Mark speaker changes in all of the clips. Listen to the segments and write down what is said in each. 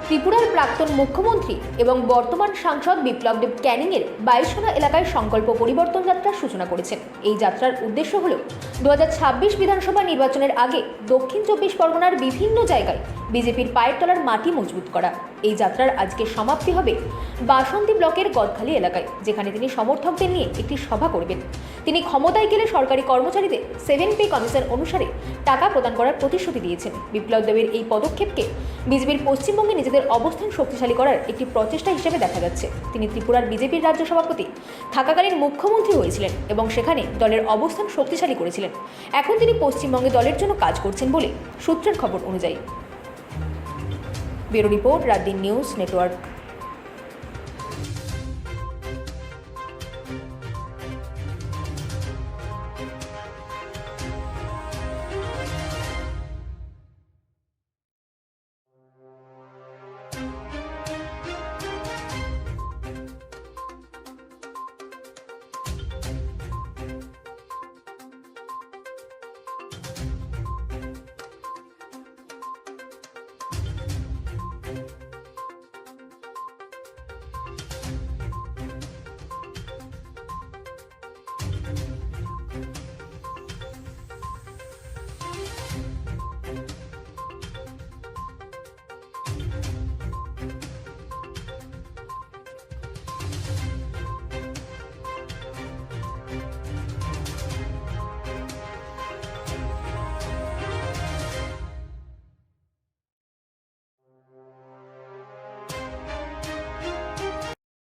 Speaker 1: ত্রিপুরার প্রাক্তন মুখ্যমন্ত্রী এবং বর্তমান সাংসদ বিপ্লব দেব ক্যানিংয়ের বাইশোনা এলাকায় সংকল্প পরিবর্তন যাত্রার সূচনা করেছেন। এই যাত্রার উদ্দেশ্য হল 2026 বিধানসভা নির্বাচনের আগে দক্ষিণ 24 পরগনার বিভিন্ন জায়গায় বিজেপির পায়ের তলার মাটি মজবুত করা। এই যাত্রার আজকে সমাপ্তি হবে বাসন্তী ব্লকের গদখালি এলাকায়, যেখানে তিনি সমর্থকদের নিয়ে একটি সভা করবেন। তিনি ক্ষমতায় গেলে সরকারি কর্মচারীদের 7 পে কমিশন অনুসারে টাকা প্রদান করার প্রতিশ্রুতি দিয়েছেন। বিপ্লব দেবের এই পদক্ষেপকে বিজেপির পশ্চিমবঙ্গে নিজেদের অবস্থান শক্তিশালী করার একটি প্রচেষ্টা হিসেবে দেখা যাচ্ছে। তিনি ত্রিপুরার বিজেপির রাজ্য সভাপতি থাকাকালীন মুখ্যমন্ত্রী হয়েছিলেন এবং সেখানে দলের অবস্থান শক্তিশালী করেছিলেন। এখন তিনি পশ্চিমবঙ্গে দলের জন্য কাজ করছেন বলে সূত্রের খবর অনুযায়ী। Bureau report, রাতদিন news network.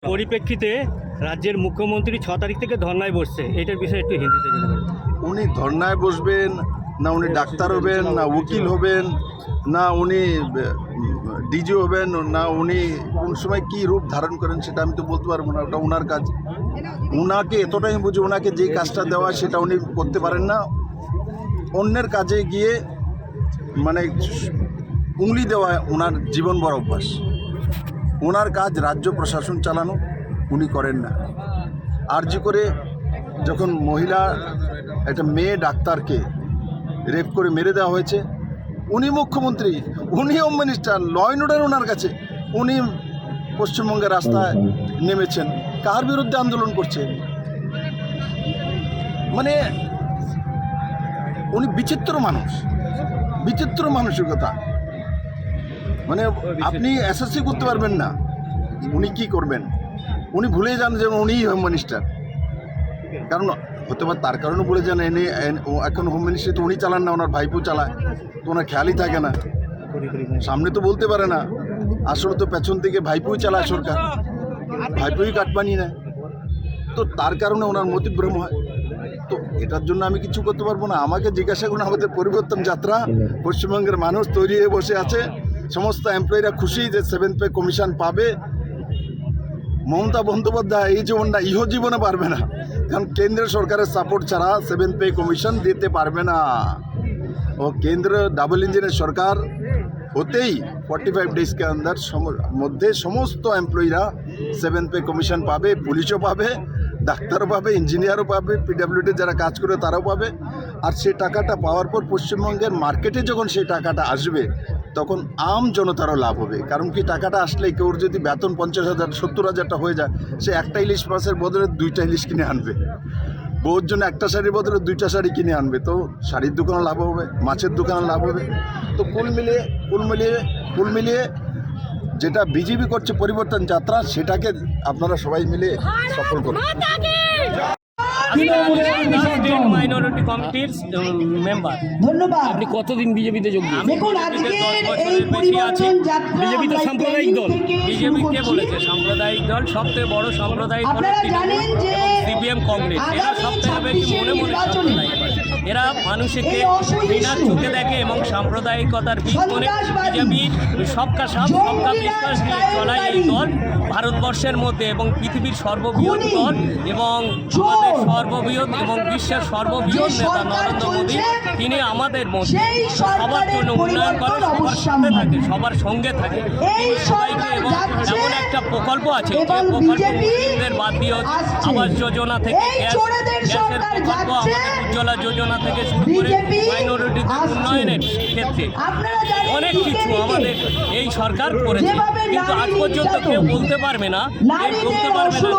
Speaker 2: পরিপ্রেক্ষিতে রাজ্যের মুখ্যমন্ত্রী 6 তারিখ থেকে ধর্নায় বসছে, এটার বিষয়ে একটু হিন্দিতে জানাবেন।
Speaker 3: উনি ধর্নায় বসবেন না, উনি ডাক্তার হবেন না, উকিল হবেন না, উনি ডিজি হবেন না, উনি কোন সময় কী রূপ ধারণ করেন সেটা আমি তো বলতে পারবো না। ওটা ওনার কাজ। ওনাকে এতটাই বুঝি, ওনাকে যে কাজটা দেওয়া সেটা উনি করতে পারেন না। অন্যের কাজে গিয়ে মানে উংলি দেওয়া ওনার জীবনভর অভ্যাস। ওনার কাজ রাজ্য প্রশাসন চালানো, উনি করেন না। আরজি করে যখন মহিলা একটা মেয়ে ডাক্তারকে রেপ করে মেরে দেওয়া হয়েছে, উনি মুখ্যমন্ত্রী, উনি home minister, law and order ওনার কাছে। উনি পশ্চিমবঙ্গের রাস্তায় নেমেছেন, কার বিরুদ্ধে আন্দোলন করছেন? মানে উনি বিচিত্র মানুষ, বিচিত্র মানসিকতা। মানে আপনি এসএসসি করতে পারবেন না, উনি কি করবেন? উনি ভুলে যান যে উনিই হোম মিনিস্টার। কারণ হতে পারে তার কারণে ভুলে যান এখন হোম মিনিস্ট্রি তো উনি চালান না, ওনার ভাইপো চালায়, তো ওনার খেয়ালই থাকে না। সামনে তো বলতে পারে না, আসলে তো পেছন থেকে ভাইপোই চালায় সরকার, ভাইপোই কাটমানি নেয়, তো তার কারণে ওনার মতিভ্রম হয়। তো এটার জন্য আমি কিছু করতে পারবো না। আমাকে জিজ্ঞাসা করুন, আমাদের পরিবর্তন যাত্রা, পশ্চিমবঙ্গের মানুষ তৈরি হয়ে বসে আছে, সমস্ত এমপ্লয়িরা খুশি যে 7 পে কমিশন পাবে। মমতা বন্দ্যোপাধ্যায় এই জীবনটা ইহ জীবনে পারবে না, কারণ কেন্দ্রীয় সরকারের সাপোর্ট ছাড়া 7 পে কমিশন দিতে পারবে না। ও কেন্দ্র ডাবল ইঞ্জিনের সরকার হতেই 45 ডেজ के अंदर মধ্যে সমস্ত এমপ্লয়িরা 7 পে কমিশন পাবে, পুলিশও পাবে, ডাক্তারও পাবে, ইঞ্জিনিয়ারও পাবে, পিডব্লিউডি যারা কাজ করে তারাও পাবে। আর সেই টাকাটা পাওয়ার পর পশ্চিমবঙ্গের মার্কেটে যখন সেই টাকাটা আসবে, তখন আম জনতারও লাভ হবে। কারণ কি, টাকাটা আসলে কেউ যদি বেতন 50,000 70,000টা হয়ে যায়, সে একটা ইলিশ মাছের বদলে 2টা ইলিশ কিনে আনবে। বউর জন্য একটা শাড়ির বদলে 2টা শাড়ি কিনে আনবে, তো শাড়ির দোকানে লাভ হবে, মাছের দোকানে লাভ হবে। তো কুল মিলিয়ে যেটা বিজেপি করছে পরিবর্তন যাত্রা, সেটাকে আপনারা সবাই মিলে সফল করুন।
Speaker 2: মাইনরিটি কমিটির মেম্বার,
Speaker 4: ধন্যবাদ।
Speaker 2: আপনি কতদিন বিজেপিতে যোগ দিয়েছেন?
Speaker 4: দেখুন, আজকে এই পরিবর্তন যাত্রা
Speaker 2: বিজেপি তো সাম্প্রদায়িক দল।
Speaker 5: বিজেপি কে বলেছে সাম্প্রদায়িক দল? সবথেকে বড় সাম্প্রদায়িক দল
Speaker 4: আপনারা জানেন যে
Speaker 5: সিপিএম, কংগ্রেস। এরা সবথেকে বেশি মনে মনে সাম্প্রদায়িক। এরা মানুষকে ঘৃণার চোখে দেখে এবং সাম্প্রদায়িকতার বীজ করে বিজেপি সবকা সাপ সবকা বিশ্বাস নিয়ে চলায় এই দল ভারতবর্ষের মধ্যে এবং পৃথিবীর সর্ববৃহৎ দল এবং আমাদের সর্ববৃহৎ এবং বিশ্বের সর্ববৃহৎ নেতা নরেন্দ্র মোদী, তিনি আমাদের মধ্যে সবার জন্য উন্নয়ন করে, সবার সাথে থাকে, সবার সঙ্গে থাকে। তিনি সবাইকে এবং এমন একটা প্রকল্প আছে যে প্রকল্প মুসলিমদের বাদ দিয়ে আবাস যোজনা থেকে গ্যাসের প্রকল্প, আমাদের উজ্জ্বলা যোজনা থেকে শুরু করে
Speaker 4: বিজেপি
Speaker 5: মাইনরিটিদের
Speaker 4: আসছে।
Speaker 5: উন্নয়নের ক্ষেত্রে
Speaker 4: আপনারা জানেন
Speaker 5: অনেক কিছু
Speaker 4: দিকে
Speaker 5: আমাদের এই সরকার করেছে,
Speaker 4: যেভাবে
Speaker 5: কিন্তু আজ
Speaker 4: নারী
Speaker 5: পর্যন্ত
Speaker 4: নির্যাতন,
Speaker 5: কেউ বলতে পারবে না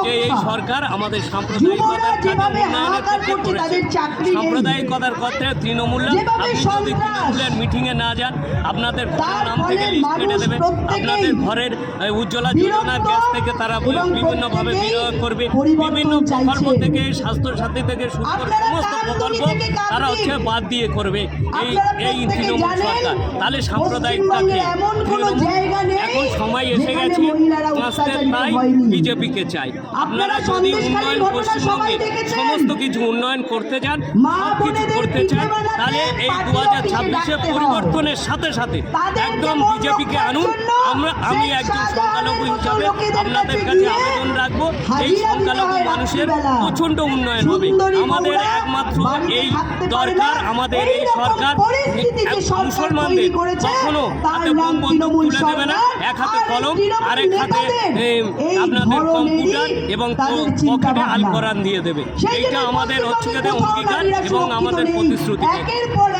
Speaker 5: যে এই সরকার আমাদের সাম্প্রদায়িকতার কাজে
Speaker 4: যেভাবে
Speaker 5: উন্নয়নের
Speaker 4: হাহাকার
Speaker 5: ক্ষেত্রে
Speaker 4: করছে,
Speaker 5: করেছে।
Speaker 4: তাদের চাকরি নেই।
Speaker 5: সাম্প্রদায়িকতার ক্ষেত্রে তৃণমূল
Speaker 4: যেভাবে
Speaker 5: আপনি যদি
Speaker 4: সন্ত্রাস,
Speaker 5: তৃণমূলের মিটিংয়ে না যান আপনাদের ঘরের
Speaker 4: তার
Speaker 5: নাম
Speaker 4: ফলে
Speaker 5: থেকে লিস্ট কেটে
Speaker 4: মানুষ
Speaker 5: দেবে,
Speaker 4: প্রত্যেকেই
Speaker 5: আপনাদের ঘরের উজ্জ্বলা যোজনার গ্যাস থেকে তারা
Speaker 4: এবং
Speaker 5: বিভিন্নভাবে
Speaker 4: প্রত্যেকেই
Speaker 5: বিনিয়োগ করবে,
Speaker 4: পরিবর্তন
Speaker 5: বিভিন্ন প্রকল্প
Speaker 4: চাইছে।
Speaker 5: থেকে স্বাস্থ্য সাথী থেকে শুরু করে
Speaker 4: আপনারা
Speaker 5: সমস্ত
Speaker 4: কামদুনি
Speaker 5: প্রকল্প
Speaker 4: থেকে কামদিন।
Speaker 5: তারা বাদ দিয়ে করবে এই
Speaker 4: আপনারা
Speaker 5: এই
Speaker 4: প্রত্যেকে
Speaker 5: তৃণমূল
Speaker 4: জানেন,
Speaker 5: সরকার। তাহলে সাম্প্রদায়িকতাকে
Speaker 4: পশ্চিমবঙ্গে এমন কোনো
Speaker 5: তৃণমূল
Speaker 4: জায়গা নেই
Speaker 5: এখন সময় এসে
Speaker 4: যেখানে
Speaker 5: গেছে
Speaker 4: মহিলারা
Speaker 5: বাঁচতে
Speaker 4: অত্যাচারিত
Speaker 5: তাই
Speaker 4: হয়নি।
Speaker 5: বিজেপিকে চাই। আপনারা যদি
Speaker 4: সন্দেশখালীর
Speaker 5: উন্নয়ন
Speaker 4: ঘটনা
Speaker 5: পশ্চিমবঙ্গে
Speaker 4: সবাই দেখেছেন।
Speaker 5: সমস্ত কিছু উন্নয়ন করতে চান,
Speaker 4: মা
Speaker 5: সব কিছু
Speaker 4: বোনেদের
Speaker 5: করতে
Speaker 4: পিঠে
Speaker 5: চান,
Speaker 4: বাঁধাতে
Speaker 5: তাহলে এই
Speaker 4: পার্টি
Speaker 5: 2026-এ
Speaker 4: অফিসে ডাকতে হয়।
Speaker 5: পরিবর্তনের সাথে সাথে
Speaker 4: তাদেরকে
Speaker 5: একদম
Speaker 4: মন
Speaker 5: বিজেপিকে
Speaker 4: রক্ষার
Speaker 5: আনুন।
Speaker 4: জন্য
Speaker 5: আমি
Speaker 4: শেখ
Speaker 5: একজন
Speaker 4: শাহজাহানের
Speaker 5: সংখ্যালঘু
Speaker 4: মতো
Speaker 5: হিসাবে
Speaker 4: লোকেদের
Speaker 5: আপনাদের
Speaker 4: কাছে
Speaker 5: কাছে
Speaker 4: গিয়ে
Speaker 5: আবেদন রাখবো, এই
Speaker 4: হাজিরা দিতে
Speaker 5: সংখ্যালঘু
Speaker 4: হয়
Speaker 5: মানুষের
Speaker 4: রাত্রিবেলা।
Speaker 5: প্রচণ্ড উন্নয়ন হবে।
Speaker 4: সুন্দরী
Speaker 5: আমাদের
Speaker 4: বউরা
Speaker 5: একমাত্র
Speaker 4: বাড়িতে
Speaker 5: এই
Speaker 4: থাকতে পারে
Speaker 5: দরকার,
Speaker 4: না।
Speaker 5: আমাদের এই
Speaker 4: এইরকম
Speaker 5: সরকার
Speaker 4: পরিস্থিতি যে সরকার
Speaker 5: মুসলমানদের
Speaker 4: তৈরি করেছে,
Speaker 5: কখনো
Speaker 4: তার
Speaker 5: হাতে
Speaker 4: নাম
Speaker 5: বোম বন্দুক
Speaker 4: তৃণমূল
Speaker 5: তুলে দেবে না,
Speaker 4: সরকার।
Speaker 5: এক হাতে
Speaker 4: আর এই
Speaker 5: কলম
Speaker 4: তৃণমূল
Speaker 5: আরেক হাতে
Speaker 4: নেতাদের এই
Speaker 5: আপনাদের
Speaker 4: ধরনেরই
Speaker 5: কম্পিউটার এবং
Speaker 4: তাদের
Speaker 5: পকেটে
Speaker 4: চিন্তাভাবনা।
Speaker 5: আল কোরআন দিয়ে দেবে।
Speaker 4: সেই
Speaker 5: এইটা
Speaker 4: জন্য
Speaker 5: আমাদের হচ্ছে
Speaker 4: পশ্চিমবঙ্গে কোথাও
Speaker 5: অঙ্গীকার
Speaker 4: নারীরা
Speaker 5: এবং
Speaker 4: সুরক্ষিত
Speaker 5: আমাদের
Speaker 4: নেই।
Speaker 5: প্রতিশ্রুতি।
Speaker 4: একের পর